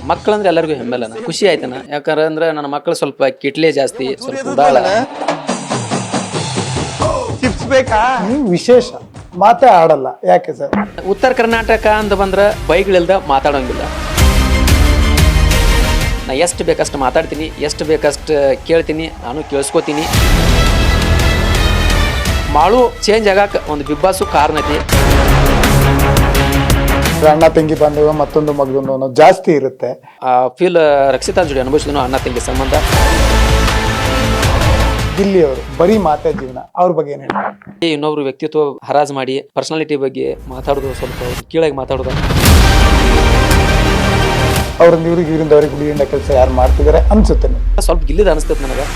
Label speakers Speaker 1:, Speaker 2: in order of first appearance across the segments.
Speaker 1: ಮಕ್ಕಳಂದ್ರೆ ಎಲ್ಲರಿಗೂ ಹೆಮ್ಮೆಲ್ಲನ ಖುಷಿ ಆಯ್ತನ. ಯಾಕಂದ್ರೆ ನನ್ನ ಮಕ್ಕಳು ಸ್ವಲ್ಪ ಕಿಟ್ಲೆ ಜಾಸ್ತಿ, ಸ್ವಲ್ಪ ಉಡಾಳ.
Speaker 2: ನೀವು ವಿಶೇಷ ಮಾತೇ ಆಡಲ್ಲ, ಯಾಕೆ ಸರ್?
Speaker 1: ಉತ್ತರ ಕರ್ನಾಟಕ ಅಂತ ಬಂದ್ರೆ ಬೈಕ್ಗಳಿಲ್ದ ಮಾತಾಡೋಂಗಿಲ್ಲ. ನಾ ಎಷ್ಟು ಬೇಕಷ್ಟು ಮಾತಾಡ್ತೀನಿ, ಎಷ್ಟು ಬೇಕಷ್ಟು ಕೇಳ್ತೀನಿ, ನಾನು ಕೇಳಿಸ್ಕೋತೀನಿ. ಮಾಳು ಚೇಂಜ್ ಆಗಕ್ಕೆ ಒಂದು ಬಿಗ್ ಬಾಸು ಕಾರಣ ಐತಿ.
Speaker 2: ಅಣ್ಣ ತಂಗಿ ಬಂದವ ಮತ್ತೊಂದು ಮಗದೊಂದು ಅನ್ನೋದು ಜಾಸ್ತಿ ಇರುತ್ತೆ.
Speaker 1: ಆ ಫೀಲ್ ರಕ್ಷಿತಾ ಜೋಡಿ ಅನುಭವಿಸಿದನು, ಅಣ್ಣ ತಂಗಿ ಸಂಬಂಧ.
Speaker 2: ಗಿಲ್ಲಿ ಅವರು ಬರೀ ಮಾತೇ ಜೀವನ, ಅವ್ರ ಬಗ್ಗೆ ಏನು ಹೇಳ್ತಾರೆ?
Speaker 1: ಇನ್ನೊಬ್ರು ವ್ಯಕ್ತಿತ್ವ ಹರಾಜ್ ಮಾಡಿ ಪರ್ಸನಾಲಿಟಿ ಬಗ್ಗೆ ಮಾತಾಡೋದು, ಸ್ವಲ್ಪ ಕೀಳಾಗಿ ಮಾತಾಡೋದು.
Speaker 2: ಅವ್ರಿಂದ ಇವ್ರಿಗೆ ಇವರಿಂದ ಅವ್ರಿಗೆ ಗುಡಿಯಿಂದ ಕೆಲಸ ಯಾರು ಮಾಡ್ತಿದ್ದಾರೆ ಅನ್ಸುತ್ತೆ
Speaker 1: ಸ್ವಲ್ಪ ಗಿಲ್ಲಿದ ಅನಿಸ್ತದೆ ನನಗೆ.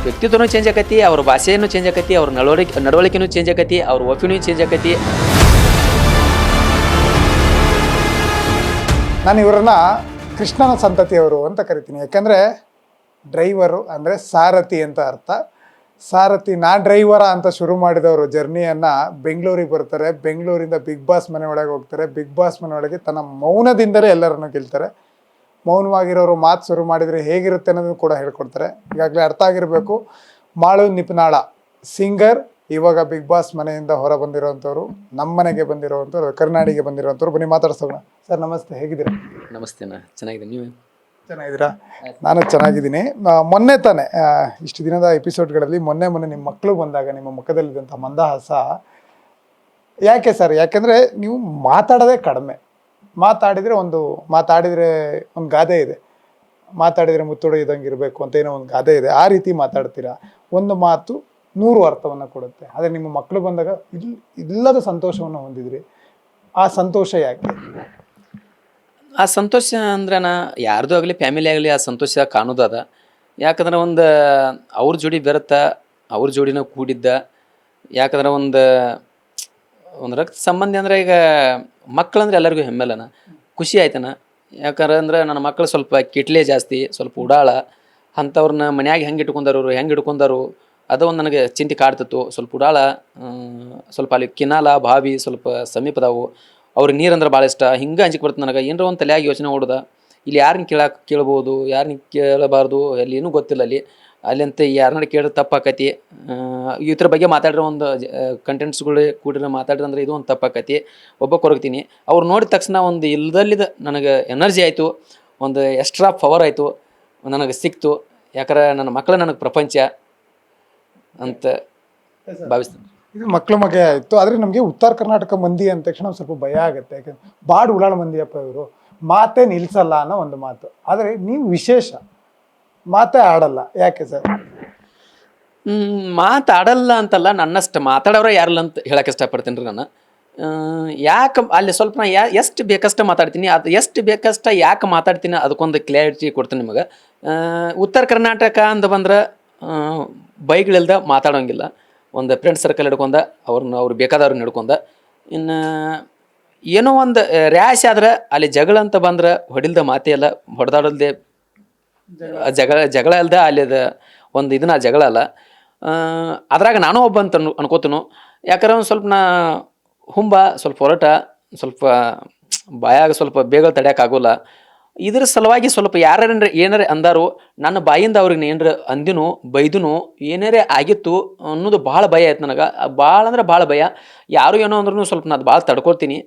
Speaker 1: ವ್ಯಕ್ತಿತ್ವನೂ ಚೇಂಜ್ ಆಕತಿ, ಅವ್ರ ಭಾಷೆನೂ ಚೇಂಜ್ ಆಕತಿ, ಅವ್ರ ನಡವಳಿಕೆನೂ ಚೇಂಜ್ ಆಕತಿ, ಅವ್ರ ಒಪಿನೂ ಚೇಂಜ್ ಆಕತಿ.
Speaker 2: ನಾನು ಇವರನ್ನ ಕೃಷ್ಣನ ಸಂತತಿಯವರು ಅಂತ ಕರಿತೀನಿ. ಯಾಕಂದರೆ ಡ್ರೈವರು ಅಂದರೆ ಸಾರಥಿ ಅಂತ ಅರ್ಥ. ಸಾರಥಿ ನಾ ಡ್ರೈವರ ಅಂತ ಶುರು ಮಾಡಿದವರು ಜರ್ನಿಯನ್ನು ಬೆಂಗಳೂರಿಗೆ ಬರ್ತಾರೆ. ಬೆಂಗಳೂರಿಂದ ಬಿಗ್ ಬಾಸ್ ಮನೆ ಒಳಗೆ ಹೋಗ್ತಾರೆ. ಬಿಗ್ ಬಾಸ್ ಮನೆ ಒಳಗೆ ತನ್ನ ಮೌನದಿಂದಲೇ ಎಲ್ಲರನ್ನು ಗೆಲ್ತಾರೆ. ಮೌನವಾಗಿರೋರು ಮಾತು ಶುರು ಮಾಡಿದರೆ ಹೇಗಿರುತ್ತೆ ಅನ್ನೋದನ್ನು ಕೂಡ ಹೇಳ್ಕೊಡ್ತಾರೆ. ಈಗಾಗಲೇ ಅರ್ಥ ಆಗಿರಬೇಕು. ಮಾಳು ನಿಪ್ನಾಳ ಸಿಂಗರ್, ಇವಾಗ ಬಿಗ್ ಬಾಸ್ ಮನೆಯಿಂದ ಹೊರ ಬಂದಿರೋವಂಥವ್ರು, ನಮ್ಮ ಮನೆಗೆ ಬಂದಿರೋವಂಥವ್ರು, ಕರ್ನಾಡಿಗೆ ಬಂದಿರೋವಂಥವ್ರು. ಬನ್ನಿ ಮಾತಾಡ್ಸೋಣ. ಸರ್ ನಮಸ್ತೆ, ಹೇಗಿದ್ದೀರಾ?
Speaker 1: ನಮಸ್ತೆ, ಚೆನ್ನಾಗಿದೆ. ನೀವು
Speaker 2: ಚೆನ್ನಾಗಿದ್ದೀರಾ? ನಾನು ಚೆನ್ನಾಗಿದ್ದೀನಿ. ಮೊನ್ನೆ ತಾನೇ ಇಷ್ಟು ದಿನದ ಎಪಿಸೋಡ್ಗಳಲ್ಲಿ ಮೊನ್ನೆ ನಿಮ್ಮ ಮಕ್ಕಳು ಬಂದಾಗ ನಿಮ್ಮ ಮುಖದಲ್ಲಿದ್ದಂಥ ಮಂದಹಾಸ ಯಾಕೆ ಸರ್? ಯಾಕೆಂದರೆ ನೀವು ಮಾತಾಡೋದೇ ಕಡಿಮೆ. ಮಾತಾಡಿದರೆ ಒಂದು ಗಾದೆ ಇದೆ, ಮಾತಾಡಿದರೆ ಮುತ್ತುಡು ಇದ್ದಂಗೆ ಇರಬೇಕು ಅಂತ ಏನೋ ಒಂದು ಗಾದೆ ಇದೆ. ಆ ರೀತಿ ಮಾತಾಡ್ತೀರಾ. ಒಂದು ಮಾತು 100 ಅರ್ಥವನ್ನು ಕೊಡುತ್ತೆ. ಆದರೆ ನಿಮ್ಮ ಮಕ್ಕಳು ಬಂದಾಗ ಇಲ್ಲದ ಸಂತೋಷವನ್ನು ಹೊಂದಿದ್ರಿ. ಆ ಸಂತೋಷ ಯಾಕೆ?
Speaker 1: ಆ ಸಂತೋಷ ಅಂದ್ರೆ ಯಾರ್ದು ಆಗಲಿ, ಫ್ಯಾಮಿಲಿ ಆಗಲಿ, ಆ ಸಂತೋಷ ಕಾಣೋದು ಅದ. ಯಾಕಂದ್ರೆ ಒಂದು ಅವ್ರ ಜೋಡಿ ಬೆರೆತ, ಅವ್ರ ಜೋಡಿನ ಕೂಡಿದ್ದ. ಯಾಕಂದ್ರೆ ಒಂದು ರಕ್ತ ಸಂಬಂಧಿ ಅಂದರೆ ಈಗ ಮಕ್ಕಳಂದ್ರೆ ಎಲ್ಲರಿಗೂ ಹೆಮ್ಮೆಲ್ಲನ ಖುಷಿ ಆಯ್ತನ. ಯಾಕಂದ್ರೆ ನನ್ನ ಮಕ್ಕಳು ಸ್ವಲ್ಪ ಕಿಟ್ಲೆ ಜಾಸ್ತಿ, ಸ್ವಲ್ಪ ಉಡಾಳ. ಅಂಥವ್ರನ್ನ ಮನ್ಯಾಗ ಹೆಂಗೆ ಇಟ್ಕೊಂಡಾರು ಅದು ಒಂದು ನನಗೆ ಚಿಂತೆ ಕಾಡ್ತಿತ್ತು. ಸ್ವಲ್ಪ ಉಡಾಳ, ಸ್ವಲ್ಪ ಅಲ್ಲಿ ಕಿನಾಲ ಬಾವಿ ಸ್ವಲ್ಪ ಸಮೀಪದಾವು. ಅವ್ರಿಗೆ ನೀರಂದ್ರೆ ಭಾಳ ಇಷ್ಟ. ಹಿಂಗೆ ಅಂಜಿಕೆ ಬರ್ತದೆ ನನಗೆ. ಏನರ ಒಂದು ತಲೆಯಾಗಿ ಯೋಚನೆ ಓಡೋದ, ಇಲ್ಲಿ ಯಾರನ್ನ ಕೇಳ್ಬೋದು, ಯಾರನ್ನ ಕೇಳಬಾರ್ದು, ಅಲ್ಲಿ ಏನೂ ಗೊತ್ತಿಲ್ಲ. ಅಲ್ಲಿಂತ ಯಾರನ್ನ ಕೇಳಿದ್ರೆ ತಪ್ಪಾಕತಿ. ಇದ್ರ ಬಗ್ಗೆ ಮಾತಾಡಿರೋ ಒಂದು ಕಂಟೆಂಟ್ಸ್ಗಳು ಕೂಡಿರೋ ಮಾತಾಡಿದ್ರೆ ಇದು ಒಂದು ತಪ್ಪಾಕತಿ. ಒಬ್ಬ ಕೊರಗ್ತೀನಿ. ಅವ್ರು ನೋಡಿದ ತಕ್ಷಣ ಒಂದು ಇಲ್ದಲ್ಲಿದ ನನಗೆ ಎನರ್ಜಿ ಆಯಿತು, ಒಂದು ಎಕ್ಸ್ಟ್ರಾ ಪವರ್ ಆಯಿತು ನನಗೆ ಸಿಕ್ತು. ಯಾಕಂದ್ರೆ ನನ್ನ ಮಕ್ಕಳು ನನಗೆ ಪ್ರಪಂಚ ಅಂತ ಭಾವಿಸ್ತೀನಿ.
Speaker 2: ಇದು ಮಕ್ಕಳ ಮಗೆ ಆಯಿತು. ಆದರೆ ನಮಗೆ ಉತ್ತರ ಕರ್ನಾಟಕ ಮಂದಿ ಅಂದ ತಕ್ಷಣ ಸ್ವಲ್ಪ ಭಯ ಆಗುತ್ತೆ. ಯಾಕಂದ್ರೆ ಬಾಡು ಉಳಾಳ ಮಂದಿಯಪ್ಪ ಇವರು, ಮಾತೇ ನಿಲ್ಲಿಸಲ್ಲ ಅನ್ನೋ ಒಂದು ಮಾತು. ಆದರೆ ನೀವು ವಿಶೇಷ, ಮಾತೇ ಆಡಲ್ಲ, ಯಾಕೆ ಸರ್?
Speaker 1: ಮಾತಾಡಲ್ಲ ಅಂತಲ್ಲ, ನನ್ನಷ್ಟು ಮಾತಾಡೋರ ಯಾರಲ್ಲ ಅಂತ ಹೇಳಕ್ಕೆ ಇಷ್ಟಪಡ್ತೀನಿ ರೀ ನಾನು. ಯಾಕೆ ಅಲ್ಲಿ ಸ್ವಲ್ಪ ನಾ ಎಷ್ಟು ಬೇಕಷ್ಟ ಮಾತಾಡ್ತೀನಿ, ಅದು ಎಷ್ಟು ಬೇಕಷ್ಟ ಯಾಕೆ ಮಾತಾಡ್ತೀನಿ ಅದಕ್ಕೊಂದು ಕ್ಲಾರಿಟಿ ಕೊಡ್ತೀನಿ ನಿಮಗೆ. ಉತ್ತರ ಕರ್ನಾಟಕ ಅಂತ ಬಂದ್ರೆ ಬೈಕ್ಗಳಿಲ್ದ ಮಾತಾಡೋಂಗಿಲ್ಲ. ಒಂದು ಫ್ರೆಂಡ್ ಸರ್ಕಲ್ ಹಿಡ್ಕೊಂಡ ಅವ್ರು ಬೇಕಾದವ್ರನ್ನ ಹಿಡ್ಕೊಂಡ. ಇನ್ನು ಏನೋ ಒಂದು ರ್ಯಾಶ್ ಆದ್ರೆ ಅಲ್ಲಿ ಜಗಳ ಅಂತ ಬಂದ್ರೆ ಹೊಡಿಲ್ದ ಮಾತೇ ಅಲ್ಲ, ಹೊಡೆದಾಡಲ್ದೆ ಜಗಳ ಅಲ್ದ ಅಲ್ಲಿ ಒಂದು ಇದನ್ನ ಜಗಳ ಅಲ್ಲ. ಅದ್ರಾಗ ನಾನು ಒಬ್ಬ ಅಂತ ಅನ್ಕೋತನು. ಯಾಕಂದ್ರೆ ಒಂದು ಸ್ವಲ್ಪ ಸ್ವಲ್ಪ ಹೊರಟ, ಸ್ವಲ್ಪ ಬಾಯಾಗ ಸ್ವಲ್ಪ ಬೇಗ ತಡೆಯೋಕ್ಕಾಗೋಲ್ಲ. ಇದ್ರ ಸಲುವಾಗಿ ಸ್ವಲ್ಪ ಏನಾರೇ ಅಂದಾರು ನನ್ನ ಬಾಯಿಂದ ಅವ್ರಿಗೆ ಏನಾರ ಅಂದಿನೂ ಬೈದನು ಏನಾರೇ ಆಗಿತ್ತು ಅನ್ನೋದು ಭಾಳ ಭಯ ಆಯ್ತು ನನಗೆ. ಭಾಳ ಅಂದ್ರೆ ಭಾಳ ಭಯ. ಯಾರು ಏನೋ ಅಂದ್ರೂ ಸ್ವಲ್ಪ ನಾನು ಭಾಳ ತಡ್ಕೊಳ್ತೀನಿ,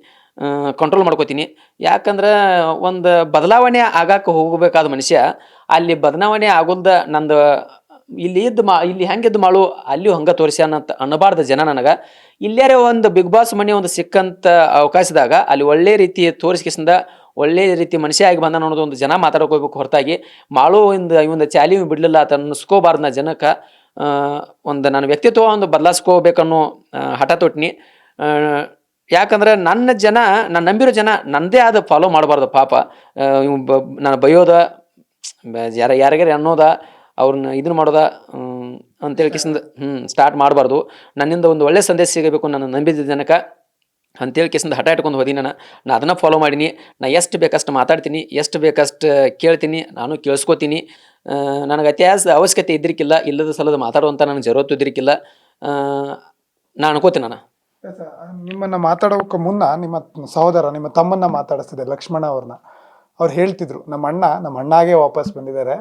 Speaker 1: ಕಂಟ್ರೋಲ್ ಮಾಡ್ಕೋತೀನಿ. ಯಾಕಂದ್ರೆ ಒಂದು ಬದಲಾವಣೆ ಆಗಕ್ಕೆ ಹೋಗಬೇಕಾದ ಮನುಷ್ಯ ಅಲ್ಲಿ ಬದಲಾವಣೆ ಆಗೋಲ್ದ ನಂದು ಇಲ್ಲಿ ಹೆಂಗಿದ್ದು ಮಾಡು ಅಲ್ಲಿಯೂ ಹಂಗೆ ತೋರಿಸಿ ಅನ್ನಬಾರ್ದು ಜನ ನನಗೆ. ಇಲ್ಲಾರೆ ಒಂದು ಬಿಗ್ ಬಾಸ್ ಮನೆ ಒಂದು ಸಿಕ್ಕಂಥ ಅವಕಾಶದಾಗ ಅಲ್ಲಿ ಒಳ್ಳೆ ರೀತಿ ತೋರಿಸ್ಕಿಸಿಂದ ಒಳ್ಳೆ ರೀತಿ ಮನುಷ್ಯ ಆಗಿ ಬಂದ ಅನ್ನೋದು ಒಂದು ಜನ ಮಾತಾಡೋಕೆ ಹೋಗ್ಬೇಕು. ಹೊರತಾಗಿ ಮಾಳು ಒಂದು ಚಾಲಿ ಬಿಡಲಿಲ್ಲ ಅಂತ ಅನ್ನಿಸ್ಕೋಬಾರ್ದು ನಾ ಜನಕ್ಕೆ. ಒಂದು ನನ್ನ ವ್ಯಕ್ತಿತ್ವ ಒಂದು ಬದಲಾಯಿಸ್ಕೋಬೇಕನ್ನೋ ಹಠ ತೊಟ್ಟಿನಿ. ಯಾಕಂದ್ರೆ ನನ್ನ ನಂಬಿರೋ ಜನ ನನ್ನದೇ ಆದ ಫಾಲೋ ಮಾಡಬಾರ್ದು ಪಾಪ. ನಾನು ಬೈಯೋದ ಯಾರಿಗಾರ ಅನ್ನೋದ, ಅವ್ರನ್ನ ಇದನ್ನು ಮಾಡೋದ ಅಂತೇಳಿ ಕಿಸಿಂದ ಸ್ಟಾರ್ಟ್ ಮಾಡಬಾರ್ದು. ನನ್ನಿಂದ ಒಂದು ಒಳ್ಳೆ ಸಂದೇಶ ಸಿಗಬೇಕು ನನ್ನ ನಂಬಿದ ಜನಕ್ಕೆ ಅಂತೇಳಿ ಕಿಸಿಂದ ಹಠ ಇಟ್ಕೊಂಡು ಹೋದಿ. ನಾನು ಅದನ್ನು ಫಾಲೋ ಮಾಡೀನಿ. ನಾ ಎಷ್ಟು ಬೇಕಷ್ಟು ಮಾತಾಡ್ತೀನಿ, ಎಷ್ಟು ಬೇಕಷ್ಟು ಕೇಳ್ತೀನಿ, ನಾನು ಕೇಳಿಸ್ಕೋತೀನಿ. ನನಗೆ ಅತ್ಯಾಸ ಅವಶ್ಯಕತೆ ಇದ್ರಿಕಿಲ್ಲ, ಇಲ್ಲದ ಸಲದ ಮಾತಾಡುವಂಥ ನನಗೆ ಜರೂರತ್ತು ಇದ್ರಿಕಿಲ್ಲ. ನಾನು ಅನ್ಕೋತೀನಿ.
Speaker 2: ನಿಮ್ಮನ್ನ ಮಾತಾಡೋಕೆ ಮುನ್ನ ನಿಮ್ಮ ಸಹೋದರ ನಿಮ್ಮ ತಮ್ಮನ್ನ ಮಾತಾಡಿಸ್ತಿದೆ ಲಕ್ಷ್ಮಣ ಅವ್ರನ್ನ. ಅವ್ರು ಹೇಳ್ತಿದ್ರು ನಮ್ಮ ಅಣ್ಣಾಗೆ ವಾಪಸ್ ಬಂದಿದ್ದಾರೆ,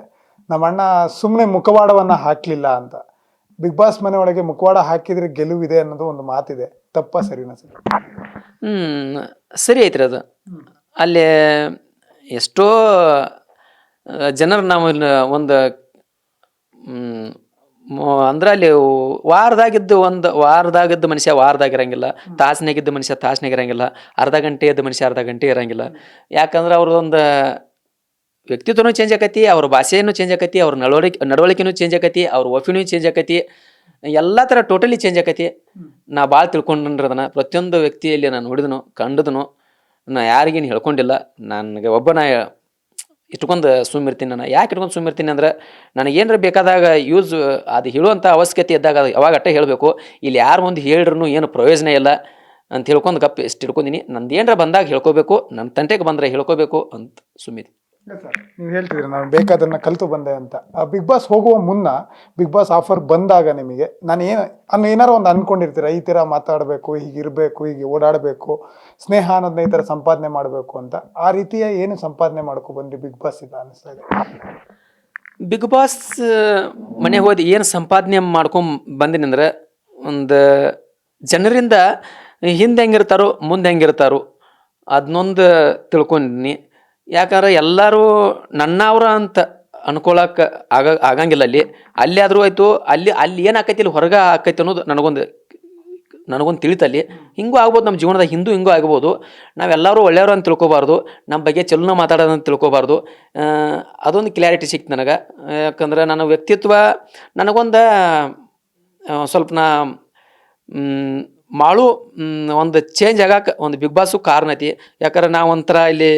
Speaker 2: ನಮ್ಮ ಅಣ್ಣ ಸುಮ್ಮನೆ ಮುಖವಾಡವನ್ನ ಹಾಕ್ಲಿಲ್ಲ ಅಂತ. ಬಿಗ್ ಬಾಸ್ ಮನೆ ಒಳಗೆ ಮುಖವಾಡ ಹಾಕಿದ್ರೆ ಗೆಲುವಿದೆ ಅನ್ನೋದು ಒಂದು ಮಾತಿದೆ, ತಪ್ಪ ಸರಿನಾ ಸರ್?
Speaker 1: ಸರಿ ಐತ್ರಿ ಅದು. ಅಲ್ಲಿ ಎಷ್ಟೋ ಜನರು ನಾವು ಒಂದು ಅಂದ್ರೆ ಅಲ್ಲಿ ವಾರದಾಗಿದ್ದ ಮನುಷ್ಯ ವಾರದಾಗ ಇರಂಗಿಲ್ಲ, ತಾಸ್ನಾಗಿದ್ದ ಮನುಷ್ಯ ತಾಸ್ನಾಗ ಇರಂಗಿಲ್ಲ, ಅರ್ಧ ಗಂಟೆ ಇದ್ದ ಮನುಷ್ಯ ಅರ್ಧ ಗಂಟೆ ಇರಂಗಿಲ್ಲ. ಯಾಕಂದ್ರೆ ಅವ್ರದ್ದೊಂದು ವ್ಯಕ್ತಿತ್ವನೂ ಚೇಂಜ್ ಆಕತಿ, ಅವ್ರ ಭಾಷೆನೂ ಚೇಂಜ್ ಆಕತಿ, ಅವ್ರ ನಡವಳಿಕೆನೂ ಚೇಂಜ್ ಆಕತಿ, ಅವ್ರ ಒಫಿನೂ ಚೇಂಜ್ ಆಕತಿ, ಎಲ್ಲ ಥರ ಟೋಟಲಿ ಚೇಂಜ್ ಆಕತಿ. ನಾ ಭಾಳ ತಿಳ್ಕೊಂಡ್ರಿ ಅದನ್ನ. ಪ್ರತಿಯೊಂದು ವ್ಯಕ್ತಿಯಲ್ಲಿ ನಾನು ನೋಡಿದನು, ಕಂಡದನು. ನಾ ಯಾರಿಗೇನು ಹೇಳ್ಕೊಂಡಿಲ್ಲ. ನನಗೆ ಒಬ್ಬನ ಇಟ್ಕೊಂಡು ಸುಮ್ಮಿರ್ತೀನಿ. ನಾನು ಯಾಕೆ ಇಟ್ಕೊಂಡು ಸುಮ್ಮಿರ್ತೀನಿ ಅಂದ್ರೆ, ನನಗೇನಾರ ಬೇಕಾದಾಗ ಅದು ಹೇಳುವಂಥ ಅವಶ್ಯಕತೆ ಇದ್ದಾಗ ಅದು ಯಾವಾಗ ಅಟ್ಟೆ ಹೇಳಬೇಕು. ಇಲ್ಲಿ ಯಾರು ಮುಂದೆ ಹೇಳಿದ್ರು ಏನು ಪ್ರಯೋಜನ ಇಲ್ಲ ಅಂತ ಹೇಳ್ಕೊಂಡು ಗಪ್ ಇಷ್ಟು ಹಿಡ್ಕೊಂಡಿನಿ. ನಂದು ಏನರ ಬಂದಾಗ ಹೇಳ್ಕೋಬೇಕು, ನನ್ನ ತಂಟೆಗೆ ಬಂದರೆ ಹೇಳ್ಕೋಬೇಕು ಅಂತ ಸುಮ್ಮಿದೆ.
Speaker 2: ನೀವು ಹೇಳ್ತಿದ್ರಿ ನಾನು ಬೇಕಾದನ್ನ ಕಲಿತು ಬಂದೆ ಅಂತ. ಬಿಗ್ ಬಾಸ್ ಹೋಗುವ ಮುನ್ನ ಬಿಗ್ ಬಾಸ್ ಆಫರ್ ಬಂದಾಗ ನಿಮಗೆ ಏನಾರು ಒಂದು ಅನ್ಕೊಂಡಿರ್ತೀರ, ಈ ಥರ ಮಾತಾಡಬೇಕು, ಹೀಗಿರಬೇಕು, ಹೀಗೆ ಓಡಾಡಬೇಕು, ಸ್ನೇಹ ಅನ್ನೋದನ್ನ ಈ ಥರ ಸಂಪಾದನೆ ಮಾಡಬೇಕು ಅಂತ. ಆ ರೀತಿಯ ಏನು ಸಂಪಾದನೆ ಮಾಡ್ಕೊ ಬಂದ್ರಿ ಬಿಗ್ ಬಾಸ್ ಇಲ್ಲ ಅನಿಸ್ತಾ ಇದೆ?
Speaker 1: ಬಿಗ್ ಬಾಸ್ ಮನೆಗೆ ಹೋಗಿ ಏನು ಸಂಪಾದನೆ ಮಾಡ್ಕೊಂಡ್ ಬಂದಿನಿ ಅಂದ್ರೆ, ಒಂದು ಜನರಿಂದ ಹಿಂದೆ ಹೆಂಗಿರ್ತಾರೋ ಮುಂದೆ ಹೆಂಗಿರ್ತಾರೋ ಅದನ್ನೊಂದು ತಿಳ್ಕೊಂಡಿನಿ. ಯಾಕಂದ್ರೆ ಎಲ್ಲರೂ ನನ್ನವ್ರ ಅಂತ ಅನ್ಕೊಳಕ್ಕೆ ಆಗಂಗಿಲ್ಲ. ಅಲ್ಲಿ ಆದರೂ ಆಯಿತು, ಅಲ್ಲಿ ಏನು ಆಕೈತಿ, ಇಲ್ಲಿ ಹೊರಗೆ ಆಕೈತಿ ಅನ್ನೋದು ನನಗೊಂದು ತಿಳಿತಲ್ಲಿ. ಹಿಂಗೂ ಆಗ್ಬೋದು, ನಮ್ಮ ಜೀವನದಾಗ ಹಿಂಗೂ ಆಗ್ಬೋದು. ನಾವೆಲ್ಲರೂ ಒಳ್ಳೆಯವರು ಅಂತ ತಿಳ್ಕೊಬಾರ್ದು, ನಮ್ಮ ಬಗ್ಗೆ ಚಲೋ ಮಾತಾಡೋದಂತ ತಿಳ್ಕೊಬಾರ್ದು. ಅದೊಂದು ಕ್ಲಾರಿಟಿ ಸಿಕ್ತು ನನಗೆ. ಯಾಕಂದ್ರೆ ನನ್ನ ವ್ಯಕ್ತಿತ್ವ ನನಗೊಂದು ಸ್ವಲ್ಪ ಒಂದು ಚೇಂಜ್ ಆಗಕ್ಕೆ ಒಂದು ಬಿಗ್ ಬಾಸು ಕಾರಣ ಐತಿ. ಯಾಕಂದ್ರೆ ನಾವು ಒಂಥರ ಇಲ್ಲಿ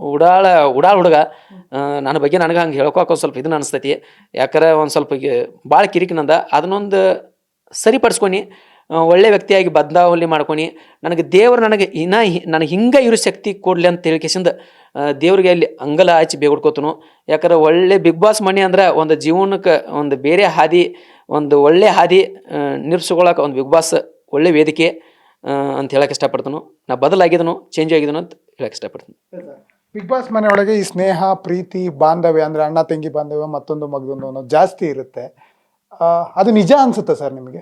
Speaker 1: ಉಡಾಳ ಹುಡುಗ. ನನ್ನ ಬಗ್ಗೆ ನನಗೆ ಹಂಗೆ ಹೇಳ್ಕೊಳಕ್ಕೆ ಒಂದು ಸ್ವಲ್ಪ ಇದನ್ನ ಅನಿಸ್ತೈತಿ. ಯಾಕಂದ್ರೆ ಒಂದು ಸ್ವಲ್ಪ ಭಾಳ ಕಿರಿಕಿನಂದ ಅದನ್ನೊಂದು ಸರಿಪಡಿಸ್ಕೊಂಡು ಒಳ್ಳೆ ವ್ಯಕ್ತಿಯಾಗಿ ಬದಲಾವಣೆ ಮಾಡ್ಕೊಂಡು, ನನಗೆ ದೇವರು ನನಗೆ ನನಗೆ ಹಿಂಗೆ ಇರೋ ಶಕ್ತಿ ಕೊಡಲಿ ಅಂತ ಹೇಳ್ಕೇಸಿಂದ ದೇವ್ರಿಗೆ ಅಲ್ಲಿ ಅಂಗಲ ಹಚ್ಚಿ ಬೇಗುಡ್ಕೋತನು. ಯಾಕಂದ್ರೆ ಒಳ್ಳೆ ಬಿಗ್ ಬಾಸ್ ಮನೆ ಅಂದ್ರೆ ಒಂದು ಜೀವನಕ್ಕೆ ಒಂದು ಬೇರೆ ಹಾದಿ, ಒಂದು ಒಳ್ಳೆ ಹಾದಿ ನಿರ್ಸ್ಕೊಳಕ್ಕೆ ಒಂದು ಬಿಗ್ ಬಾಸ್ ಒಳ್ಳೆ ವೇದಿಕೆ ಅಂತ ಹೇಳಕ್ಕೆ ಇಷ್ಟಪಡ್ತನು. ನಾ ಬದಲಾಗಿದ್ದನು, ಚೇಂಜ್ ಆಗಿದ್ದನು ಅಂತ ಹೇಳಕ್ಕೆ ಇಷ್ಟಪಡ್ತೀನಿ.
Speaker 2: ಬಿಗ್ ಬಾಸ್ ಮನೆ ಒಳಗೆ ಈ ಸ್ನೇಹ, ಪ್ರೀತಿ, ಬಾಂಧವ್ಯ ಅಂದ್ರೆ ಅಣ್ಣ ತಂಗಿ ಬಾಂಧವ್ಯ, ಮತ್ತೊಂದು ಮಗದೊಂದು ಅನ್ನೋದು ಜಾಸ್ತಿ ಇರುತ್ತೆ. ಅದು ನಿಜ ಅನ್ಸುತ್ತೆ ಸರ್ ನಿಮಗೆ?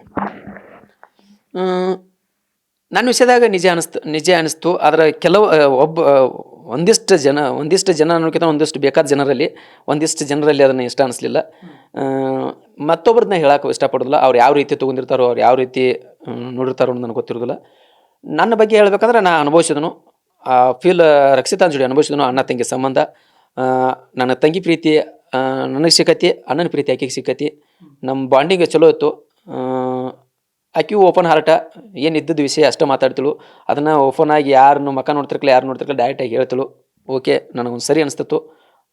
Speaker 1: ನನ್ನ ವಿಷಯದಾಗ ನಿಜ ಅನಿಸ್ತು. ಆದರೆ ಒಂದಿಷ್ಟು ಜನ ಅನ್ನೋಕ್ಕಿಂತ ಒಂದಿಷ್ಟು ಬೇಕಾದ ಒಂದಿಷ್ಟು ಜನರಲ್ಲಿ ಅದನ್ನು ಇಷ್ಟ ಅನಿಸ್ಲಿಲ್ಲ. ಮತ್ತೊಬ್ಬರನ್ನ ಹೇಳಕ್ಕೆ ಇಷ್ಟಪಡೋದಿಲ್ಲ. ಅವ್ರು ಯಾವ ರೀತಿ ತೊಗೊಂಡಿರ್ತಾರೋ, ಅವ್ರು ಯಾವ ರೀತಿ ನೋಡಿರ್ತಾರೋ ಅನ್ನೋದು ನನಗೆ ಗೊತ್ತಿರೋದಿಲ್ಲ. ನನ್ನ ಬಗ್ಗೆ ಹೇಳ್ಬೇಕಂದ್ರೆ ನಾ ಅನುಭವಿಸಿದನು, ರಕ್ಷಿತಾ ಜೋಡಿ ಅನುಭವಿಸಿದನು. ಅಣ್ಣ ತಂಗಿ ಸಂಬಂಧ, ನನ್ನ ತಂಗಿ ಪ್ರೀತಿ ನನಗೆ ಸಿಕ್ಕತಿ, ಅಣ್ಣನ ಪ್ರೀತಿ ಆಕೆಗೆ ಸಿಕ್ಕತಿ. ನಮ್ಮ ಬಾಂಡಿಂಗ್ ಚಲೋ ಇತ್ತು. ಆಕೆಯು ಓಪನ್ ಹಾರ್ಟ, ಏನು ಇದ್ದದ್ದು ವಿಷಯ ಅಷ್ಟೇ ಮಾತಾಡ್ತಿಳು. ಅದನ್ನು ಓಪನ್ ಆಗಿ ಯಾರನ್ನು ಮಕ್ಕ ನೋಡ್ತಿರ್ಕಲ್ಲ ಡೈರೆಕ್ಟಾಗಿ ಹೇಳ್ತಿಳು. ಓಕೆ, ನನಗೊಂದು ಸರಿ ಅನಿಸ್ತಿತ್ತು.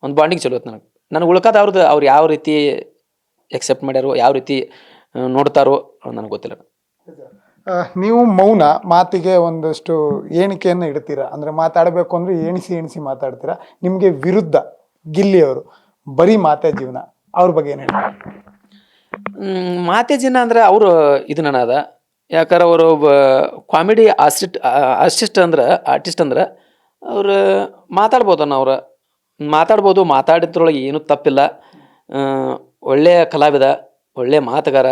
Speaker 1: ಒಂದು ಬಾಂಡಿಂಗ್ ಚಲೋ ಇತ್ತು ನನಗೆ ಉಳ್ಕಾದ ಅವ್ರು ಯಾವ ರೀತಿ ಎಕ್ಸೆಪ್ಟ್ ಮಾಡ್ಯಾರೋ, ಯಾವ ರೀತಿ ನೋಡ್ತಾರೋ ನನಗೆ ಗೊತ್ತಿಲ್ಲ.
Speaker 2: ನೀವು ಮೌನ ಮಾತಿಗೆ ಒಂದಷ್ಟು ಎಣಿಕೆಯನ್ನು ಇಡ್ತೀರಾ, ಅಂದರೆ ಮಾತಾಡಬೇಕು ಅಂದರೆ ಎಣಿಸಿ ಮಾತಾಡ್ತೀರಾ. ನಿಮಗೆ ವಿರುದ್ಧ ಗಿಲ್ಲಿಯವರು ಬರೀ ಮಾತೇ ಜೀವನ, ಅವ್ರ ಬಗ್ಗೆ ಏನು ಹೇಳ್ತಾರೆ?
Speaker 1: ಮಾತೆ ಜನ ಅಂದ್ರೆ ಅವರು ಇದು ನನದ. ಯಾಕಂದ್ರೆ ಅವರು ಒಬ್ಬ ಕಾಮಿಡಿ ಆರ್ಟಿಸ್ಟ್ ಅಂದ್ರೆ ಅವ್ರು ಮಾತಾಡ್ಬೋದು. ಮಾತಾಡಿದ್ರೊಳಗೆ ಏನೂ ತಪ್ಪಿಲ್ಲ. ಒಳ್ಳೆಯ ಕಲಾವಿದ, ಒಳ್ಳೆಯ ಮಾತುಗಾರ.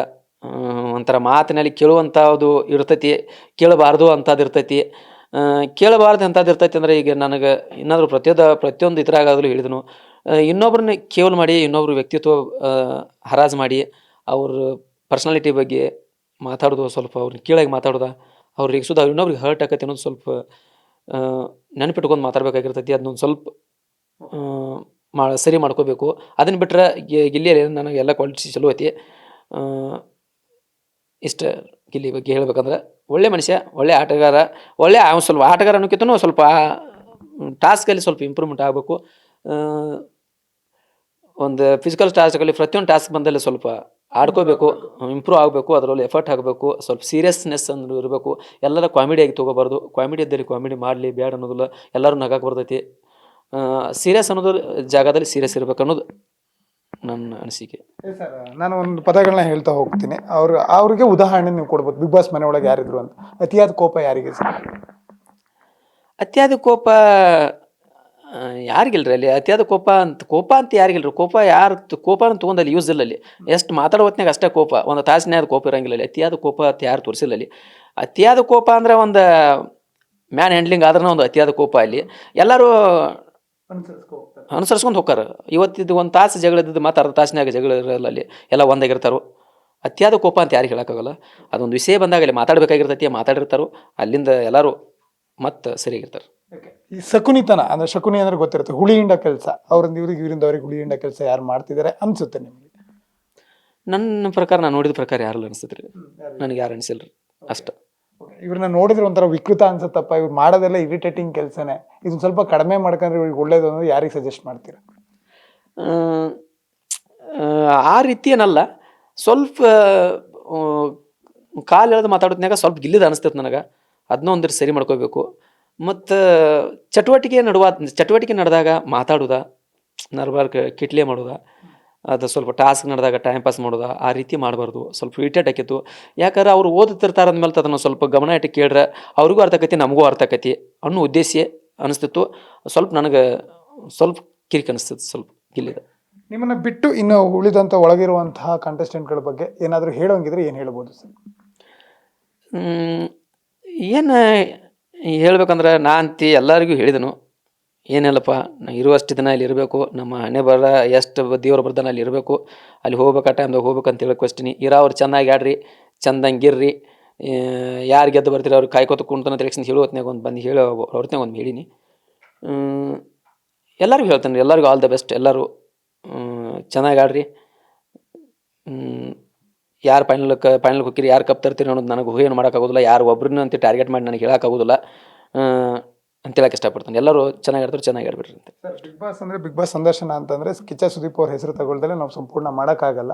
Speaker 1: ಒಂಥರ ಮಾತಿನಲ್ಲಿ ಕೇಳುವಂಥದ್ದು ಇರ್ತೈತಿ, ಕೇಳಬಾರ್ದು ಅಂಥದ್ದು ಇರ್ತೈತಿ. ಕೇಳಬಾರ್ದು ಅಂಥದ್ದು ಇರ್ತೈತಿ ಅಂದರೆ, ಈಗ ನನಗೆ ಏನಾದರೂ ಪ್ರತಿಯೊಂದು ಇದ್ರಾಗಾಗಲೂ ಹೇಳಿದನು, ಇನ್ನೊಬ್ರನ್ನ ಕೇವಲ ಮಾಡಿ, ಇನ್ನೊಬ್ರ ವ್ಯಕ್ತಿತ್ವ ಹರಾಜು ಮಾಡಿ, ಅವ್ರ ಪರ್ಸ್ನಾಲಿಟಿ ಬಗ್ಗೆ ಮಾತಾಡೋದು, ಸ್ವಲ್ಪ ಅವ್ರನ್ನ ಕೀಳಾಗಿ ಮಾತಾಡೋದು, ಅವ್ರಿಗೆ ಇನ್ನೊಬ್ರಿಗೆ ಹರ್ಟ್ ಆಕೈತಿ ಅನ್ನೋದು ಸ್ವಲ್ಪ ನೆನಪಿಟ್ಕೊಂಡು ಮಾತಾಡ್ಬೇಕಾಗಿರ್ತೈತಿ. ಅದನ್ನೊಂದು ಸ್ವಲ್ಪ ಸರಿ ಮಾಡ್ಕೋಬೇಕು. ಅದನ್ನು ಬಿಟ್ಟರೆ ಗಿಲ್ಲಿಯಲ್ಲಿ ನನಗೆ ಎಲ್ಲ ಕ್ವಾಲಿಟೀಸ್ ಚಲೋ ಐತಿ. ಇಷ್ಟ ಗಿಲ್ಲಿ ಬಗ್ಗೆ ಹೇಳ್ಬೇಕಂದ್ರೆ, ಒಳ್ಳೆ ಮನುಷ್ಯ, ಒಳ್ಳೆ ಆಟಗಾರ. ಸ್ವಲ್ಪ ಆಟಗಾರ ಅನ್ನೋಕ್ಕಿಂತನೂ ಸ್ವಲ್ಪ ಟಾಸ್ಕಲ್ಲಿ ಸ್ವಲ್ಪ ಇಂಪ್ರೂವ್ಮೆಂಟ್ ಆಗಬೇಕು. ಒಂದು ಫಿಸಿಕಲ್ ಟಾಸ್ಕಲ್ಲಿ ಪ್ರತಿಯೊಂದು ಟಾಸ್ಕ್ ಬಂದಲ್ಲಿ ಸ್ವಲ್ಪ ಆಡ್ಕೋಬೇಕು, ಇಂಪ್ರೂವ್ ಆಗಬೇಕು, ಅದರಲ್ಲಿ ಎಫರ್ಟ್ ಆಗಬೇಕು, ಸ್ವಲ್ಪ ಸೀರಿಯಸ್ನೆಸ್ ಅಂದ್ರೆ ಇರಬೇಕು. ಎಲ್ಲರ ಕಾಮಿಡಿಯಾಗಿ ತೊಗೋಬಾರ್ದು. ಕಾಮಿಡಿ ಇದ್ದಲ್ಲಿ ಕಾಮಿಡಿ ಮಾಡಲಿ, ಬ್ಯಾಡ್ ಅನ್ನೋದಿಲ್ಲ. ಎಲ್ಲರೂ ನಗಕ್ಕೆ ಬರ್ತೈತಿ. ಸೀರಿಯಸ್ ಅನ್ನೋದು ಜಾಗದಲ್ಲಿ ಸೀರಿಯಸ್ ಇರ್ಬೇಕು ಅನ್ನೋದು ನನ್ನ ಅನಿಸಿಕೆ.
Speaker 2: ಸರ್ ನಾನು ಒಂದು ಪದಗಳನ್ನ ಹೇಳ್ತಾ ಹೋಗ್ತೀನಿ. ಅವ್ರಿಗೆ ಉದಾಹರಣೆ ನೀವು ಕೊಡ್ಬೋದು. ಬಿಗ್ ಬಾಸ್ ಮನೆ ಒಳಗೆ ಯಾರಿದ್ರು ಅಂತ. ಅತಿಯಾದ ಕೋಪ ಯಾರಿಗೆ ಸರ್?
Speaker 1: ಅತಿಯಾದ ಕೋಪ ಯಾರಿಗಿಲ್ರಿ ಅಲ್ಲಿ. ಅತಿಯಾದ ಕೋಪ ಅಂತ ಯಾರಿಗಿಲ್ರಿ. ಕೋಪನ ತೊಗೊಂಡಲ್ಲಿ ಯೂಸ್ ಇಲ್ಲ ಅಲ್ಲಿ. ಎಷ್ಟು ಮಾತಾಡೋ ಹೊತ್ನಾಗ ಅಷ್ಟೇ ಕೋಪ, ಒಂದು ತಾಸಿನಾದ ಕೋಪ ಇರಂಗಿಲ್ಲ ಅಲ್ಲಿ. ಅತಿಯಾದ ಕೋಪ ಅಂತ ಯಾರು ತೋರಿಸಿಲ್ಲ ಅಲ್ಲಿ. ಅತಿಯಾದ ಕೋಪ ಅಂದ್ರೆ ಒಂದು ಮ್ಯಾನ್ ಹ್ಯಾಂಡ್ಲಿಂಗ್ ಆದ್ರೂ ಒಂದು ಅತಿಯಾದ ಕೋಪ ಅಲ್ಲಿ. ಎಲ್ಲರೂ ಅನುಸರಿಸ್ಕೊಂಡು ಹೋಗ್ತಾರೆ. ಇವತ್ತಿದ್ದು ಒಂದು ತಾಸು ಜಗಳ ಇದ್ದದ್ದು ಮತ್ತು ಅರ್ಧ ತಾಸಿನಾಗ ಜಗಳ ಇರಲ್ಲ ಅಲ್ಲಿ, ಎಲ್ಲ ಒಂದಾಗಿರ್ತಾರೋ. ಅತಿಯಾದ ಕೋಪ ಅಂತ ಯಾರಿಗೆ ಹೇಳೋಕ್ಕಾಗಲ್ಲ. ಅದೊಂದು ವಿಷಯ ಬಂದಾಗ ಅಲ್ಲಿ ಮಾತಾಡಬೇಕಾಗಿರ್ತೈತಿ, ಮಾತಾಡಿರ್ತಾರೋ, ಅಲ್ಲಿಂದ ಎಲ್ಲರೂ ಮತ್ತೆ ಸರಿಯಾಗಿರ್ತಾರೆ.
Speaker 2: ಈ ಶಕುನಿತನ ಅಂದ್ರೆ, ಶಕುನಿ ಅಂದ್ರೆ ಗೊತ್ತಿರುತ್ತೆ, ಹುಳಿ ಹಿಂಡ ಕೆಲಸ. ಇವರಿಂದ ಅವ್ರಿಗೆ ಹುಳಿ ಹಿಂಡ ಕೆಲಸ ಯಾರು ಮಾಡ್ತಿದ್ದಾರೆ ಅನ್ಸುತ್ತೆ ನಿಮಗೆ?
Speaker 1: ನನ್ನ ಪ್ರಕಾರ, ನಾನು ನೋಡಿದ ಪ್ರಕಾರ ಯಾರಲ್ಲ ಅನಿಸ್ತದ್ರಿ. ನನಗೆ ಯಾರು ಅನಿಸಿಲ್ರಿ ಅಷ್ಟ.
Speaker 2: ಇವ್ರನ್ನ ನೋಡಿದ್ರೆ ಒಂಥರ ವಿಕೃತ ಅನ್ಸತ್ತಪ್ಪ, ಇವ್ರು ಮಾಡೋದೆಲ್ಲ ಇರಿಟೇಟಿಂಗ್ ಕೆಲಸನೇ, ಇದನ್ನ ಸ್ವಲ್ಪ ಕಡಿಮೆ ಮಾಡ್ಕೊಂಡ್ರೆ ಇವ್ರಿಗೆ ಒಳ್ಳೇದು ಅನ್ನೋದು ಯಾರಿಗೆ ಸಜೆಸ್ಟ್ ಮಾಡ್ತೀರಾ?
Speaker 1: ಆ ರೀತಿ ಏನಲ್ಲ. ಸ್ವಲ್ಪ ಕಾಲು ಎಳೆದು ಮಾತಾಡೋದ್ನಾಗ ಸ್ವಲ್ಪ ಗಿಲ್ಲಿದ ಅನಿಸ್ತೈತೆ ನನಗೆ. ಅದನ್ನೂ ಒಂದಿಟ್ಟು ಸರಿ ಮಾಡ್ಕೋಬೇಕು. ಮತ್ತು ಚಟುವಟಿಕೆ ನಡೆದಾಗ ಮಾತಾಡೋದ, ನರ್ಬಾರ್ಕ್ ಕಿಟ್ಲೆ ಮಾಡೋದ, ಅದು ಸ್ವಲ್ಪ ಟಾಸ್ಕ್ ನಡೆದಾಗ ಟೈಮ್ ಪಾಸ್ ಮಾಡೋದ, ಆ ರೀತಿ ಮಾಡಬಾರ್ದು. ಸ್ವಲ್ಪ ಇರಿಟೇಟ್ ಆಕಿತ್ತು. ಯಾಕಂದ್ರೆ ಅವ್ರು ಓದುತ್ತಿರ್ತಾರೆ ಅಂದಮೇಲೆ ಅದನ್ನು ಸ್ವಲ್ಪ ಗಮನ ಇಟ್ಟು ಕೇಳ್ರೆ ಅವ್ರಿಗೂ ಅರ್ಥ ಆಕೈತಿ, ನಮಗೂ ಅರ್ಥ ಆಕೈತಿ ಅನ್ನೋ ಉದ್ದೇಶ ಅನಿಸ್ತಿತ್ತು. ಸ್ವಲ್ಪ ನನಗೆ ಸ್ವಲ್ಪ ಕಿರಿಕ್ ಅನಿಸ್ತದೆ, ಸ್ವಲ್ಪ ಗಿಲ್ಲಿದ.
Speaker 2: ನಿಮ್ಮನ್ನ ಬಿಟ್ಟು ಇನ್ನು ಉಳಿದಂಥ ಒಳಗಿರುವಂತಹ ಕಂಟೆಸ್ಟೆಂಟ್ಗಳ ಬಗ್ಗೆ ಏನಾದರೂ ಹೇಳೋಂಗಿದ್ರೆ ಏನು ಹೇಳ್ಬೋದು ಸರ್?
Speaker 1: ಏನು ಹೇಳ್ಬೇಕಂದ್ರೆ, ನಾ ಅಂತಿ ಎಲ್ಲರಿಗೂ ಹೇಳಿದನು, ಏನಿಲ್ಲಪ್ಪ, ನಾ ಇರುವಷ್ಟು ದಿನ ಇಲ್ಲಿ ಇರಬೇಕು. ನಮ್ಮ ಹಣೆ ಬರ ಎಷ್ಟು ದೇವ್ರು ಬರ್ದಾನ ಅಲ್ಲಿ ಇರಬೇಕು. ಅಲ್ಲಿ ಹೋಗ್ಬೇಕು, ಆ ಟೈಮ್ದಾಗ ಹೋಗ್ಬೇಕು ಅಂತ ಹೇಳ್ಕೊಸ್ತೀನಿ. ಇರೋರು ಚೆನ್ನಾಗಿ ಆಡ್ರಿ, ಚಂದಂಗಿರ್ರಿ. ಯಾರು ಗೆದ್ದು ಬರ್ತೀರಿ ಅವ್ರಿಗೆ ಕಾಯ್ಕೋತ ಕುಂತಾನ ತಿಳ್ಕೊಂಡು ಹೇಳೋ ಹೊತ್ನಾಗ ಒಂದು ಬಂದು ಹೇಳೋ ಹೊರತ್ನಾಗ ಒಂದು ಹೇಳೀನಿ. ಎಲ್ಲರಿಗೂ ಹೇಳ್ತೇನೆ, ಎಲ್ಲರಿಗೂ ಆಲ್ ದ ಬೆಸ್ಟ್. ಎಲ್ಲರೂ ಚೆನ್ನಾಗಿ ಆಡ್ರಿ. ಯಾರು ಫೈನಲ್ಗೆ ಹೋಗಿರಿ, ಯಾರು ಕಪ್ ತರ್ತೀರಿ ಅನ್ನೋದು ನನಗೆ ಏನು ಮಾಡೋಕ್ಕಾಗೋದಿಲ್ಲ. ಯಾರು ಒಬ್ರನ್ನ ಅಂತ ಟಾರ್ಗೆಟ್ ಮಾಡಿ ನನಗೆ ಹೇಳೋಕ್ಕಾಗೋದಿಲ್ಲ ಅಂತ ಹೇಳಕ್ಕೆ ಇಷ್ಟಪಡ್ತೀನಿ. ಎಲ್ಲರೂ ಚೆನ್ನಾಗಿ ಆಡ್ತಾರೆ, ಚೆನ್ನಾಗಿ ಆಡ್ಬಿಡ್ರಿ ಅಂತ.
Speaker 2: ಸರ್, ಬಿಗ್ ಬಾಸ್ ಅಂದರೆ, ಬಿಗ್ ಬಾಸ್ ಸಂದರ್ಶನ ಅಂತಂದರೆ ಕಿಚ್ಚ ಸುದೀಪ್ ಅವ್ರ ಹೆಸರು ತಗೊಳ್ದಲ್ಲೇ ನಾವು ಸಂಪೂರ್ಣ ಮಾಡೋಕ್ಕಾಗಲ್ಲ.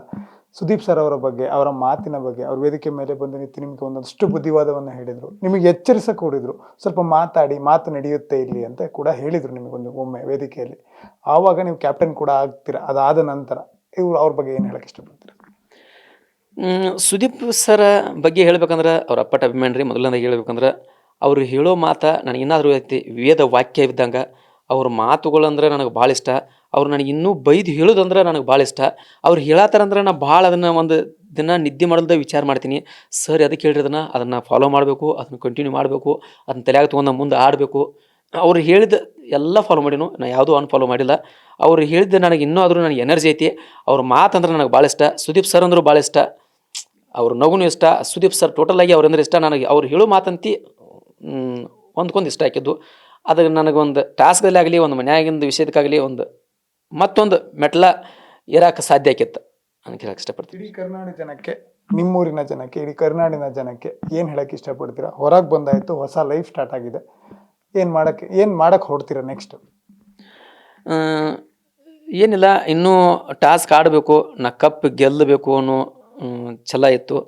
Speaker 2: ಸುದೀಪ್ ಸರ್ ಅವರ ಬಗ್ಗೆ, ಅವರ ಮಾತಿನ ಬಗ್ಗೆ, ಅವ್ರ ವೇದಿಕೆ ಮೇಲೆ ಬಂದು ನಿಂತು ನಿಮಗೆ ಒಂದಷ್ಟು ಬುದ್ಧಿವಾದವನ್ನು ಹೇಳಿದರು, ನಿಮಗೆ ಎಚ್ಚರಿಸಕ್ಕೆ ಕೂಡಿದ್ರು, ಸ್ವಲ್ಪ ಮಾತು ನಡೆಯುತ್ತೆ ಇಲ್ಲಿ ಅಂತ ಕೂಡ ಹೇಳಿದರು ನಿಮಗೊಂದು ಒಮ್ಮೆ ವೇದಿಕೆಯಲ್ಲಿ. ಆವಾಗ ನೀವು ಕ್ಯಾಪ್ಟನ್ ಕೂಡ ಆಗ್ತೀರಾ. ಅದಾದ ನಂತರ ಅವ್ರ ಬಗ್ಗೆ ಏನು ಹೇಳಕ್ಕೆ ಇಷ್ಟಪಡ್ತೀರಾ?
Speaker 1: ಸುದೀಪ್ ಸರ ಬಗ್ಗೆ ಹೇಳ್ಬೇಕಂದ್ರೆ, ಅವ್ರ ಅಪ್ಪಟ ಅಭಿಮಾನಿ ರೀ. ಮೊದಲನೇದಾಗಿ ಹೇಳ್ಬೇಕಂದ್ರೆ, ಅವರು ಹೇಳೋ ಮಾತು ನನಗೆ ಏನಾದರೂ ಐತಿ ವೇದ ವಾಕ್ಯ ಇದ್ದಂಗೆ. ಅವ್ರ ಮಾತುಗಳಂದ್ರೆ ನನಗೆ ಭಾಳ ಇಷ್ಟ. ಅವ್ರು ನನಗೆ ಇನ್ನೂ ಬೈದು ಹೇಳೋದಂದ್ರೆ ನನಗೆ ಭಾಳ ಇಷ್ಟ. ಅವ್ರು ಹೇಳತ್ತಾರಂದ್ರೆ ನಾನು ಭಾಳ ಅದನ್ನು ಒಂದು ದಿನ ನಿದ್ದೆ ಮಾಡಲ್ದ ವಿಚಾರ ಮಾಡ್ತೀನಿ. ಸರ್ ಅದಕ್ಕೆ ಹೇಳಿರೋದನ್ನ ಅದನ್ನು ಫಾಲೋ ಮಾಡಬೇಕು, ಅದನ್ನು ಕಂಟಿನ್ಯೂ ಮಾಡಬೇಕು, ಅದನ್ನ ತಲೆಯಾಗ ತೊಗೊಂಡು ಮುಂದೆ ಆಡಬೇಕು. ಅವ್ರು ಹೇಳಿದ ಎಲ್ಲ ಫಾಲೋ ಮಾಡೀನು, ನಾನು ಯಾವುದೂ ಅನ್ಫಾಲೋ ಮಾಡಿಲ್ಲ. ಅವ್ರು ಹೇಳಿದ್ದೆ ನನಗೆ ಇನ್ನೂ ಆದರೂ ನನಗೆ ಎನರ್ಜಿ ಐತಿ. ಅವ್ರ ಮಾತಂದ್ರೆ ನನಗೆ ಭಾಳ ಇಷ್ಟ. ಸುದೀಪ್ ಸರ್ ಅಂದರೂ ಭಾಳ ಇಷ್ಟ. ಅವ್ರ ನಗುನೂ ಇಷ್ಟ. ಸುದೀಪ್ ಸರ್ ಟೋಟಲಾಗಿ ಅವ್ರಂದ್ರೆ ಇಷ್ಟ ನನಗೆ. ಅವ್ರು ಹೇಳೋ ಮಾತಂತಿ ಒಂದ್ಕೊಂದು ಇಷ್ಟ ಆಕಿದ್ದು. ಅದಕ್ಕೆ ನನಗೊಂದು ಟಾಸ್ಕಲ್ಲಿ ಆಗಲಿ, ಒಂದು ಮನೆಯಾಗಿಂದ ವಿಷಯದಕ್ಕಾಗಲಿ ಮತ್ತೊಂದು ಮೆಟ್ಲ ಏರಾಕ ಸಾಧ್ಯ ಆಕಿತ್ತು ಅಂತ ಹೇಳಕ್ಕೆ ಇಷ್ಟಪಡ್ತೀನಿ.
Speaker 2: ಇಡೀ ಕರ್ನಾಟಕ ಜನಕ್ಕೆ, ನಿಮ್ಮೂರಿನ ಜನಕ್ಕೆ, ಇಡೀ ಕರ್ನಾಡಿನ ಜನಕ್ಕೆ ಏನು ಹೇಳಕ್ಕೆ ಇಷ್ಟಪಡ್ತೀರಾ? ಹೊರಗೆ ಬಂದಾಯಿತು, ಹೊಸ ಲೈಫ್ ಸ್ಟಾರ್ಟ್ ಆಗಿದೆ, ಏನು ಮಾಡಕ್ಕೆ ಹೊರಡ್ತೀರಾ ನೆಕ್ಸ್ಟ್?
Speaker 1: ಏನಿಲ್ಲ, ಇನ್ನೂ ಟಾಸ್ಕ್ ಆಡಬೇಕು, ನಾ ಕಪ್ ಗೆಲ್ಲಬೇಕು ಅನ್ನೋ ಛಲ ಇತ್ತು,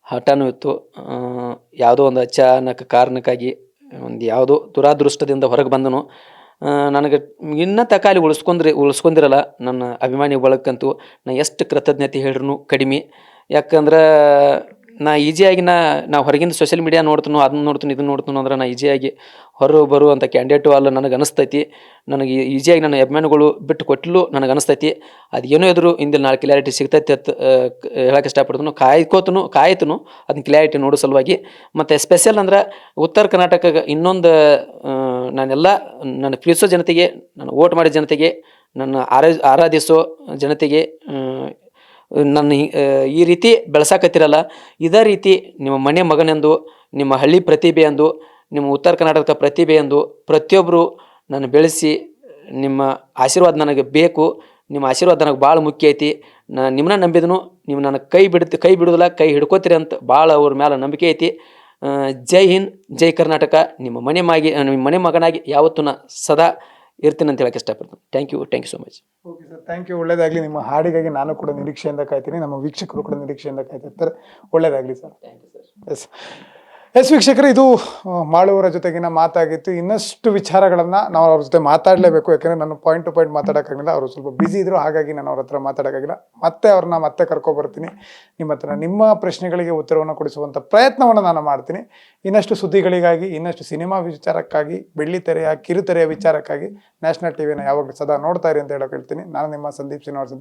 Speaker 1: ಹಠನೂ ಇತ್ತು. ಯಾವುದೋ ಒಂದು ಅಚಾನಕ ಕಾರಣಕ್ಕಾಗಿ ಯಾವುದೋ ದುರಾದೃಷ್ಟದಿಂದ ಹೊರಗೆ ಬಂದನು. ನನಗೆ ಇನ್ನೂ ತಕಾಲಿ ಉಳಿಸ್ಕೊಂಡಿರಲ್ಲ ನನ್ನ ಅಭಿಮಾನಿ ಬಳಗಕ್ಕಂತೂ. ನಾ ಎಷ್ಟು ಕೃತಜ್ಞತೆ ಹೇಳ್ರೂ ಕಡಿಮೆ. ಯಾಕಂದ್ರೆ ನಾ ಈಜಿಯಾಗಿ ನಾ ಹೊರಗಿಂದ ಸೋಷಿಯಲ್ ಮೀಡಿಯಾ ನೋಡ್ತೀನೋ, ಅದನ್ನ ನೋಡ್ತೀನಿ, ಇದನ್ನು ನೋಡ್ತೀನೋ ಅಂದ್ರೆ ನಾ ಈಜಿಯಾಗಿ ಬರುವಂಥ ಕ್ಯಾಂಡಿಡೇಟು ಅಲ್ಲ ನನಗೆ ಅನಿಸ್ತೈತಿ. ನನಗೆ ಈಜಿಯಾಗಿ ನನ್ನ ಅಭಿಮಾನಿಗಳು ಬಿಟ್ಟು ಕೊಟ್ಟಲು ನನಗೆ ಅನಿಸ್ತೈತಿ. ಅದು ಏನೋ ಎದುರು ಇಂದಿನ ನಾಳೆ ಕ್ಲಾರಿಟಿ ಸಿಗ್ತೈತಿ ಅಂತ ಹೇಳಕ್ಕೆ ಇಷ್ಟಪಡ್ತೀನಿ. ಕಾಯ್ತನು ಅದನ್ನ ಕ್ಲಾರಿಟಿ ನೋಡೋ ಸಲುವಾಗಿ. ಮತ್ತು ಸ್ಪೆಷಲ್ ಅಂದ್ರೆ ಉತ್ತರ ಕರ್ನಾಟಕ ಇನ್ನೊಂದು ನನ್ನ ಪ್ರೀತಿಸೋ ಜನತೆಗೆ, ನನ್ನ ವೋಟ್ ಮಾಡಿದ ಜನತೆಗೆ, ನನ್ನ ಆರಾಧಿಸೋ ಜನತೆಗೆ, ನನ್ನ ಈ ರೀತಿ ಬೆಳೆಸಾಕತ್ತಿರಲ್ಲ, ಇದೇ ರೀತಿ ನಿಮ್ಮ ಮನೆ ಮಗನೆಂದು, ನಿಮ್ಮ ಹಳ್ಳಿ ಪ್ರತಿಭೆ ಎಂದು, ನಿಮ್ಮ ಉತ್ತರ ಕರ್ನಾಟಕದ ಪ್ರತಿಭೆ ಎಂದು ಪ್ರತಿಯೊಬ್ಬರು ನಾನು ಬೆಳೆಸಿ, ನಿಮ್ಮ ಆಶೀರ್ವಾದ ನನಗೆ ಬೇಕು. ನಿಮ್ಮ ಆಶೀರ್ವಾದ ನನಗೆ ಭಾಳ ಮುಖ್ಯ ಐತಿ. ನಿಮ್ಮನ್ನ ನಂಬಿದನು, ನೀವು ನನಗೆ ಕೈ ಬಿಡೋದಿಲ್ಲ, ಕೈ ಹಿಡ್ಕೋತೀರಿ ಅಂತ ಭಾಳ ಅವ್ರ ಮೇಲೆ ನಂಬಿಕೆ ಐತಿ. ಜೈ ಹಿಂದ್, ಜೈ ಕರ್ನಾಟಕ. ನಿಮ್ಮ ಮನೆ ಮಗನಾಗಿ ಯಾವತ್ತೂ ನಾ ಸದಾ ಇರ್ತೀನಿ ಅಂತ ಹೇಳಕ್ಕೆ ಇಷ್ಟಪಡ್ತೀನಿ. Thank you so much.
Speaker 2: Okay sir, thank you. ಒಳ್ಳೇದಾಗಲಿ. ನಿಮ್ಮ ಹಾಡಿಗಾಗಿ ನಾನು ಕೂಡ ನಿರೀಕ್ಷೆಯಿಂದ ಕಾಯ್ತೀನಿ, ನಮ್ಮ ವೀಕ್ಷಕರು ಕೂಡ ನಿರೀಕ್ಷೆಯಿಂದ ಕಾಯ್ತಿರ್ತಾರೆ. ಒಳ್ಳೇದಾಗಲಿ sir.
Speaker 1: Thank you sir.
Speaker 2: Yes, yes ವೀಕ್ಷಕರು, ಇದು ಮಾಳುವರ ಜೊತೆಗಿನ ಮಾತಾಗಿತ್ತು. ಇನ್ನಷ್ಟು ವಿಚಾರಗಳನ್ನು ನಾವು ಅವ್ರ ಜೊತೆ ಮಾತಾಡಲೇಬೇಕು, ಯಾಕಂದರೆ ನಾನು ಪಾಯಿಂಟ್ ಟು ಪಾಯಿಂಟ್ ಮಾತಾಡೋಕ್ಕಾಗಿಲ್ಲ. ಅವರು ಸ್ವಲ್ಪ ಬ್ಯುಸಿ ಇದ್ದರು, ಹಾಗಾಗಿ ನಾನು ಅವ್ರ ಹತ್ರ ಮಾತಾಡೋಕ್ಕಾಗಿಲ್ಲ. ಅವ್ರನ್ನ ಮತ್ತೆ ಕರ್ಕೊಬರ್ತೀನಿ. ನಿಮ್ಮ ಹತ್ರ ನಿಮ್ಮ ಪ್ರಶ್ನೆಗಳಿಗೆ ಉತ್ತರವನ್ನು ಕೊಡಿಸುವಂಥ ಪ್ರಯತ್ನವನ್ನು ನಾನು ಮಾಡ್ತೀನಿ. ಇನ್ನಷ್ಟು ಸುದ್ದಿಗಳಿಗಾಗಿ, ಇನ್ನಷ್ಟು ಸಿನಿಮಾ ವಿಚಾರಕ್ಕಾಗಿ, ಬೆಳ್ಳಿತೆರೆಯ ಕಿರುತೆರೆಯ ವಿಚಾರಕ್ಕಾಗಿ ನ್ಯಾಷನಲ್ ಟಿವಿನ ಯಾವಾಗಲೂ ಸದಾ ನೋಡ್ತಾ ಇರಿ ಅಂತ ಹೇಳೋಕೆ ಹೇಳ್ತೀನಿ. ನಾನು ನಿಮ್ಮ ಸಂದೀಪ್ ಶ್ರೀನಿವಾಸ್.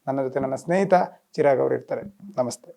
Speaker 2: ನನ್ನ ಜೊತೆ ನನ್ನ ಸ್ನೇಹಿತ ಚಿರಾಗ್ ಅವರು ಇರ್ತಾರೆ. ನಮಸ್ತೆ.